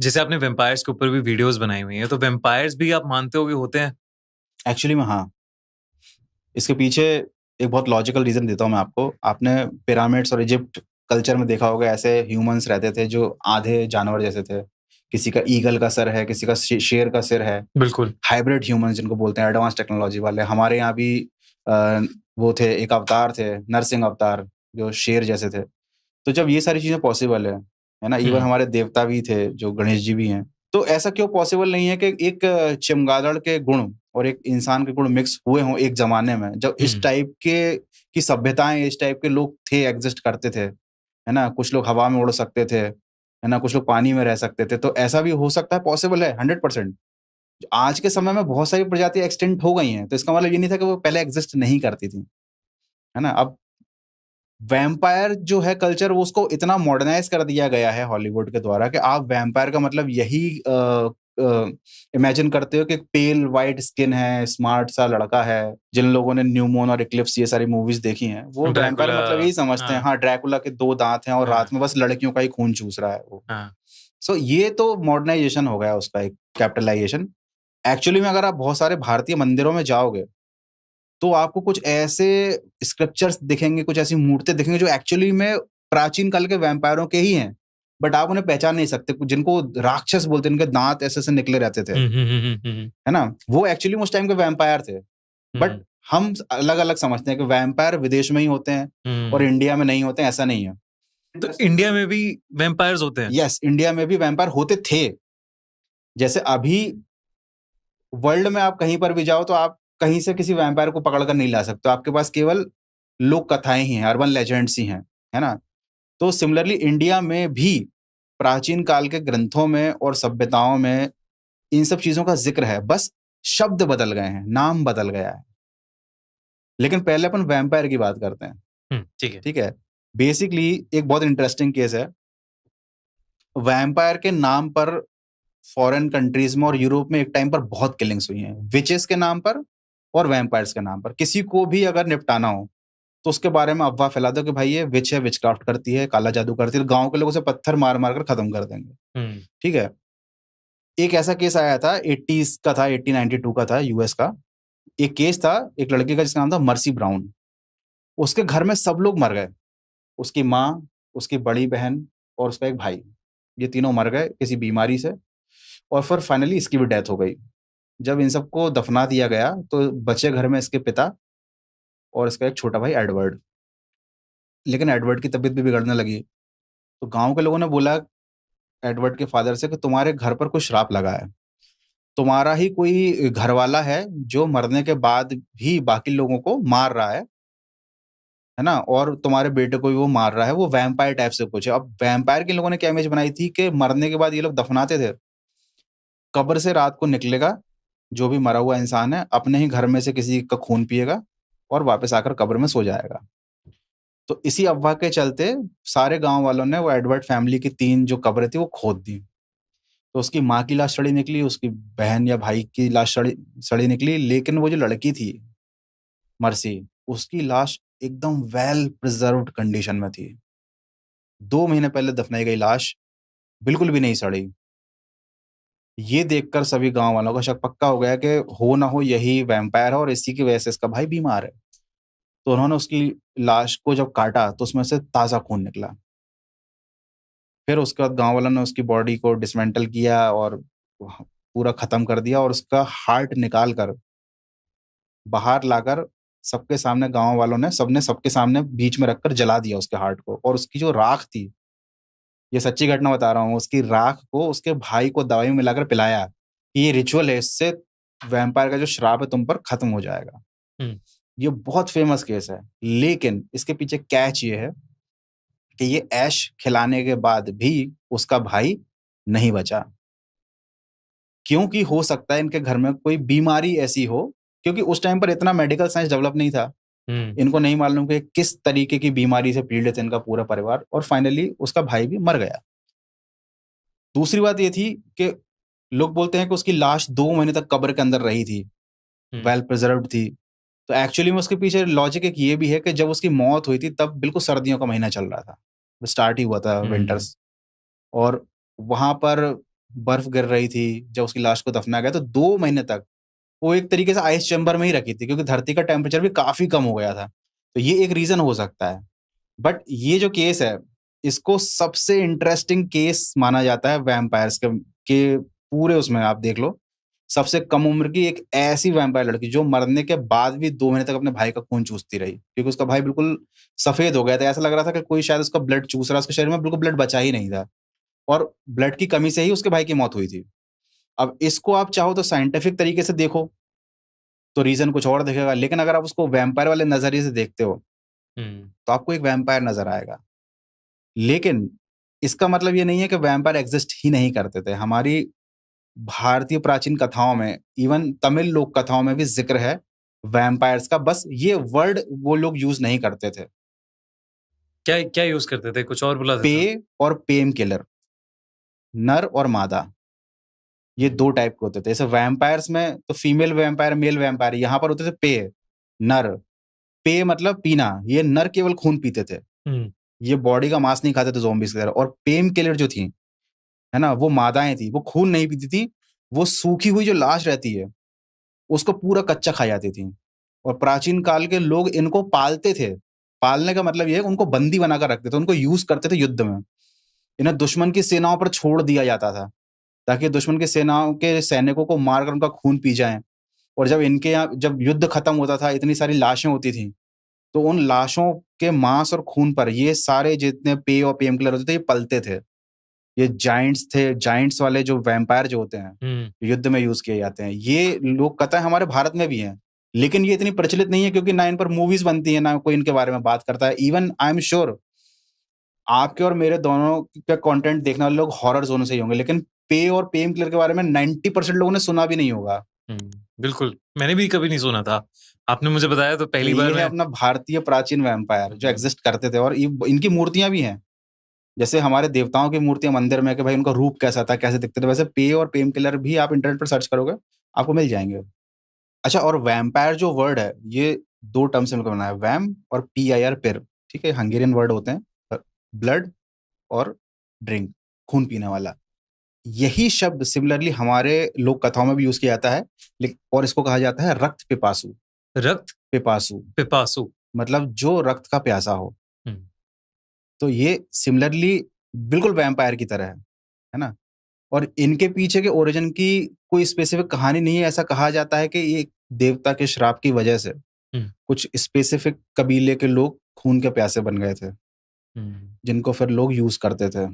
जैसे आपने वैम्पायर्स के ऊपर भी वीडियोस बनाई हुई हैं, तो वैम्पायर्स भी आप मानते हो कि होते हैं? एक्चुअली में हाँ, इसके पीछे एक बहुत लॉजिकल रीज़न देता हूँ मैं आपको। आपने पिरामिड्स और इजिप्ट कल्चर में देखा होगा, ऐसे ह्यूमंस रहते थे जो आधे जानवर जैसे थे। किसी का ईगल का सर है, किसी का शेर का सिर है। बिल्कुल। हाइब्रिड ह्यूमंस जिनको बोलते हैं, एडवांस टेक्नोलॉजी वाले। हमारे यहाँ भी वो थे, एक अवतार थे, नरसिंह अवतार, जो शेर जैसे थे। तो जब ये सारी चीज़ें पॉसिबल है ना, इवन हमारे देवता भी थे जो गणेश जी भी हैं। तो ऐसा क्यों पॉसिबल नहीं है कि एक चमगादड़ के गुण और एक इंसान के गुण मिक्स हुए हों एक ज़माने में, जब इस टाइप के की सभ्यताएँ, इस टाइप के लोग थे, एग्ज़िस्ट करते थे, है ना? कुछ लोग हवा में उड़ सकते थे, है ना? कुछ लोग पानी में रह सकते थे। तो ऐसा भी हो सकता है, पॉसिबल है 100%। आज के समय में बहुत सारी प्रजातियाँ एक्सटिंक्ट हो गई हैं, तो इसका मतलब ये नहीं था कि वो पहले एग्ज़िस्ट नहीं करती थी, है ना? अब वैम्पायर जो है कल्चर, वो उसको इतना मॉडर्नाइज़ कर दिया गया है हॉलीवुड के द्वारा कि आप वैम्पायर का मतलब यही इमेजिन करते हो कि एक पेल व्हाइट स्किन है, स्मार्ट सा लड़का है। जिन लोगों ने न्यू मून और इक्लिप्स ये सारी मूवीज़ देखी हैं, वो वैम्पायर का मतलब यही समझते हैं। हाँ, ड्रैकुला के 2 दाँत हैं और रात में बस लड़कियों का ही खून चूस रहा है वो। सो ये तो मॉडर्नाइज़ेशन हो गया उसका, एक कैपिटलाइज़ेशन। एक्चुअली में अगर आप बहुत सारे भारतीय मंदिरों में जाओगे, तो आपको कुछ ऐसे स्क्रिप्चर्स दिखेंगे, कुछ ऐसी मूर्तें दिखेंगी जो एक्चुअली में प्राचीन काल के वैम्पायरों के ही हैं, बट आप उन्हें पहचान नहीं सकते। जिनको राक्षस बोलते हैं, उनके दांत ऐसे-ऐसे निकले रहते थे, है ना? वो एक्चुअली उस टाइम के वैम्पायर थे। बट हम अलग-अलग समझते हैं कि वैम्पायर विदेश में ही होते हैं और इंडिया में नहीं होते हैं, ऐसा नहीं है। तो इंडिया में भी वैम्पायर्स होते हैं? यस, इंडिया में भी वैम्पायर होते थे। जैसे अभी वर्ल्ड में आप कहीं पर भी जाओ, तो आप कहीं से किसी वैम्पायर को पकड़ कर नहीं ला सकते हो। आपके पास केवल लोक कथाएँ ही हैं, अर्बन लेजेंड्स ही हैं, है ना? तो सिमिलरली इंडिया में भी प्राचीन काल के ग्रंथों में और सभ्यताओं में इन सब चीज़ों का ज़िक्र है, बस शब्द बदल गए हैं, नाम बदल गया है। लेकिन पहले अपन वैम्पायर की बात करते हैं, ठीक है। ठीक है? बेसिकली एक बहुत इंटरेस्टिंग केस है। वैम्पायर के नाम पर फॉरेन कंट्रीज़ में और यूरोप में एक टाइम पर बहुत किलिंग्स हुई हैं, विचेस के नाम पर और वैम्पायर्स के नाम पर। किसी को भी अगर निपटाना हो, तो उसके बारे में अफ़वाह फैला दो कि भाई ये विच है, विचक्राफ्ट करती है, काला जादू करती है, गाँव के लोग उसे पत्थर मार-मार कर खत्म कर देंगे। ठीक है? एक ऐसा केस आया था, 80s का था, 1892 का था, यूएस का। एक केस था, एक लड़के का जिसका नाम था मर्सी ब्राउन। उसके घर में सब लोग मर गए। उसकी माँ, उसकी बड़ी बहन और उसका एक भाई। ये तीनों मर गए किसी बीमारी से और फिर फाइनली इसकी भी डेथ हो गई। जब इन सबको दफना दिया गया, तो बचे घर में इसके पिता और इसका एक छोटा भाई एडवर्ड। लेकिन एडवर्ड की तबीयत भी बिगड़ने लगी। तो गाँव के लोगों ने बोला एडवर्ड के फादर से कि तुम्हारे घर पर कोई श्राप लगा है। तुम्हारा ही कोई घरवाला है जो मरने के बाद भी बाकी लोगों को मार रहा है ना? और तुम्हारे बेटे को भी वो मार रहा है, वो वैम्पायर टाइप से कुछ है। अब वैम्पायर के लोगों ने क्या इमेज बनाई थी कि मरने के बाद ये लोग दफनाते थे। कब्र से रात को निकलेगा, जो भी मरा हुआ इंसान है, अपने ही घर में से किसी का खून पिएगा और वापस आकर कब्र में सो जाएगा। तो इसी अफ़वाह के चलते सारे गाँव वालों ने वो एडवर्ड फैमिली की 3 जो कब्रें थी वो खोद दी। तो उसकी माँ की लाश सड़ी निकली, उसकी बहन या भाई की लाश सड़ी सड़ी निकली, लेकिन वो जो लड़की थी, मर्सी, उसकी लाश एकदम वेल प्रिज़र्व्ड कंडीशन में थी। 2 महीने पहले दफनाई गई लाश बिल्कुल भी नहीं सड़ी। ये देखकर सभी गाँव वालों का शक पक्का हो गया कि हो ना हो यही वैम्पायर है और इसी की वजह से इसका भाई बीमार है। तो उन्होंने उसकी लाश को जब काटा, तो उसमें से ताज़ा खून निकला। फिर उसके बाद गाँव वालों ने उसकी बॉडी को डिसमेंटल किया और पूरा खत्म कर दिया और उसका हार्ट निकाल कर बाहर लाकर सबके सामने गाँव वालों ने सबने सबके सामने बीच में रखकर जला दिया उसके हार्ट को। और उसकी जो राख थी, ये सच्ची घटना बता रहा हूँ, उसकी राख को उसके भाई को दवाई में मिलाकर पिलाया कि ये रिचुअल है, इससे वैम्पायर का जो श्राप है तुम पर खत्म हो जाएगा। ये बहुत फेमस केस है, लेकिन इसके पीछे कैच ये है कि ये ऐश खिलाने के बाद भी उसका भाई नहीं बचा। क्योंकि हो सकता है इनके घर में कोई बीमारी ऐसी हो, क्योंकि उस टाइम पर इतना मेडिकल साइंस डेवलप नहीं था। इनको नहीं मालूम कि किस तरीके की बीमारी से पीड़ित है इनका पूरा परिवार, और फाइनली उसका भाई भी मर गया। दूसरी बात ये थी कि लोग बोलते हैं कि उसकी लाश 2 महीने तक कब्र के अंदर रही थी, वेल प्रिजर्व्ड थी। तो एक्चुअली में उसके पीछे लॉजिक एक ये भी है कि जब उसकी मौत हुई थी तब बिल्कुल सर्दियों का महीना चल रहा था। स्टार्ट ही हुआ था विंटर्स, और वहाँ पर बर्फ गिर रही थी जब उसकी लाश को दफना गया, तो 2 महीने तक वो एक तरीके से आइस चैम्बर में ही रखी थी, क्योंकि धरती का टेम्परेचर भी काफ़ी कम हो गया था। तो ये एक रीज़न हो सकता है। बट ये जो केस है, इसको सबसे इंटरेस्टिंग केस माना जाता है वैम्पायर्स के पूरे उसमें आप देख लो। सबसे कम उम्र की एक ऐसी वैम्पायर लड़की जो मरने के बाद भी 2 महीने तक अपने भाई का खून चूसती रही, क्योंकि उसका भाई बिल्कुल सफ़ेद हो गया था। ऐसा लग रहा था कि कोई शायद उसका ब्लड चूस रहा है, उसके शरीर में बिल्कुल ब्लड बचा ही नहीं था, और ब्लड की कमी से ही उसके भाई की मौत हुई थी। अब इसको आप चाहो तो साइंटिफिक तरीके से देखो, तो रीज़न कुछ और दिखेगा, लेकिन अगर आप उसको वैम्पायर वाले नज़रिए से देखते हो, हुँ। तो आपको एक वैम्पायर नज़र आएगा। लेकिन इसका मतलब ये नहीं है कि वैम्पायर एग्ज़िस्ट ही नहीं करते थे। हमारी भारतीय प्राचीन कथाओं में, इवन तमिल लोक कथाओं में भी ज़िक्र है वैम्पायर्स का, बस ये वर्ड वो लोग यूज़ नहीं करते थे। क्या क्या यूज़ करते थे? कुछ और बुलाते थे? पे और पेम किलर, नर और मादा, ये हुँ। 2 टाइप के होते थे। जैसे वैम्पायर्स में तो फीमेल वैम्पायर, मेल वैम्पायर, यहाँ पर होते थे पे, नर। पे मतलब पीना, ये नर केवल खून पीते थे। हुँ। ये बॉडी का मांस नहीं खाते थे ज़ॉम्बीज़ की तरह। और पेम किलर जो थी, है ना? वो मादाएँ थी, वो खून नहीं पीती थी, वो सूखी हुई जो लाश रहती है, उसको पूरा कच्चा खा जाती थी। और प्राचीन काल के लोग इनको पालते थे। पालने का मतलब ये है, उनको बंदी बनाकर रखते थे, उनको यूज़ करते थे युद्ध में। इन्हें दुश्मन की सेनाओं पर छोड़ दिया जाता था, ताकि दुश्मन की सेनाओं के सैनिकों को मारकर उनका खून पी जाएँ। और जब इनके यहाँ जब युद्ध खत्म होता था, इतनी सारी लाशें होती थीं, तो उन लाशों के मांस और खून पर ये सारे जितने पे और पेम किलर होते थे, ये पलते थे। ये जायंट्स थे, जायंट्स वाले जो वैम्पायर जो होते हैं, हुँ। युद्ध में यूज़ किए जाते हैं। ये लोक कथाएँ हमारे भारत में भी हैं, लेकिन ये इतनी प्रचलित नहीं है, क्योंकि ना इन पर मूवीज़ बनती हैं, ना कोई इनके बारे में बात करता है। इवन आई एम श्योर आपके और मेरे दोनों का कंटेंट देखने वाले लोग हॉरर ज़ोन से ही होंगे, लेकिन पे और पेम किलर के बारे में 90% लोगों ने सुना भी नहीं होगा। हुँ। बिल्कुल, मैंने भी कभी नहीं सुना था। आपने मुझे बताया तो तो पहली बार ये है मैं अपना भारतीय प्राचीन वैम्पायर जो हुँ। एग्ज़िस्ट करते थे, और इनकी मूर्तियाँ भी हैं। जैसे हमारे देवताओं की मूर्तियाँ मंदिर में, कि भाई उनका रूप कैसा था, कैसे दिखते थे, वैसे पे और पेम किलर भी आप इंटरनेट पर सर्च करोगे, आपको मिल जाएँगे। अच्छा, और वैम्पायर जो वर्ड है, ये 2 टर्म से मिलकर बना है, वैम और पीआईआर पिर, ठीक है? हंगेरियन वर्ड होते हैं, ब्लड और ड्रिंक, खून पीने वाला। यही शब्द सिमिलरली हमारे लोक कथाओं में भी यूज़ किया जाता है, और इसको कहा जाता है रक्त पिपासु। रक्त पिपासु पिपासु। मतलब जो रक्त का प्यासा हो। हुँ। तो ये सिमिलरली बिल्कुल वैम्पायर की तरह है ना? और इनके पीछे के ओरिजिन की कोई स्पेसिफिक कहानी नहीं है। ऐसा कहा जाता है कि ये देवता के श्राप की वजह से हुँ। कुछ स्पेसिफिक कबीले के लोग खून के प्यासे बन गए थे, हुँ। जिनको फिर लोग यूज़ करते थे।